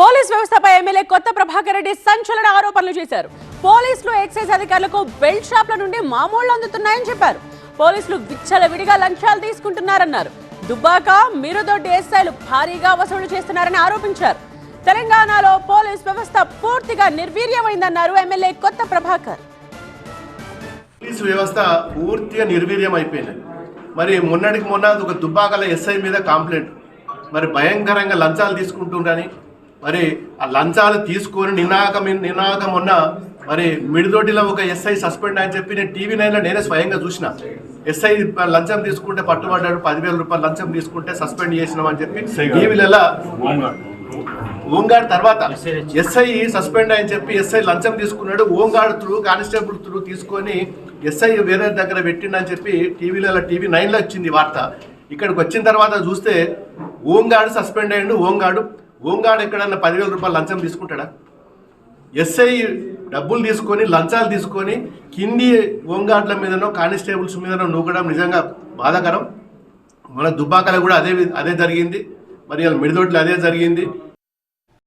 Police వ్యవస్థపై MLA కొత్త ప్రభాకర్ రెడ్డి సంచలన ఆరోపణలు చేశారు. పోలీసులు ఎక్సైజ్ అధికారులకు బెల్ట్ షాప్ల నుండి మామూళ్లు అందుతున్నాయని చెప్పారు. పోలీసులు విచ్చలవిడిగా లంచాలు తీసుకుంటున్నారన్నారు. దుబ్బాక మిరుదొడ్డి ఎస్ఐలు భారీగా వసూలు చేస్తున్నారని ఆరోపించారు. తెలంగాణలో పోలీస్ వ్యవస్థ పూర్తిగా నిర్వీర్యమైందన్నారు ఎమ్మెల్యే కొత్త ప్రభాకర్. పోలీసు వ్యవస్థ పూర్తిగా నిర్వీర్యం అయిపోయింది. మరి మొన్నటికి మొన్న ఒక దుబ్బాకల ఎస్ఐ మీద కంప్లైంట్, మరి భయంకరంగా లంచాలు తీసుకుంటుండని, మరి ఆ లంచాలు తీసుకొని నినాక మొన్న మరి మిడిదొడ్డిలో ఒక ఎస్ఐ సస్పెండ్ అని చెప్పి నేను టీవీ 9లో నేనే స్వయంగా చూసిన. ఎస్ఐ లంచం తీసుకుంటే పట్టుబడ్డాడు, 10,000 రూపాయలు లంచం తీసుకుంటే సస్పెండ్ చేసినామని చెప్పి టీవీలలో హోంగార్డ్ తర్వాత ఎస్ఐ సస్పెండ్ అని చెప్పి ఎస్ఐ లంచం తీసుకున్నాడు, హోంగార్డ్ త్రూ కానిస్టేబుల్ త్రూ తీసుకొని ఎస్ఐ వేరే దగ్గర పెట్టిండని చెప్పి టీవీలలో టీవీ 9లో వచ్చింది వార్త. ఇక్కడికి వచ్చిన తర్వాత చూస్తే హోంగార్డ్ సస్పెండ్ అయ్యిండు. హోంగార్డ్ ఎక్కడన్నా 10,000 రూపాయలు లంచం తీసుకుంటాడా? ఎస్ఐ డబ్బులు తీసుకొని లంచాలు తీసుకొని కింది హోంగార్డ్ల మీదనో కానిస్టేబుల్స్ మీదనో నూకడం నిజంగా బాధాకరం. మన దుబ్బాకలో కూడా అదే జరిగింది, మరి మిడిదొడ్లు అదే జరిగింది.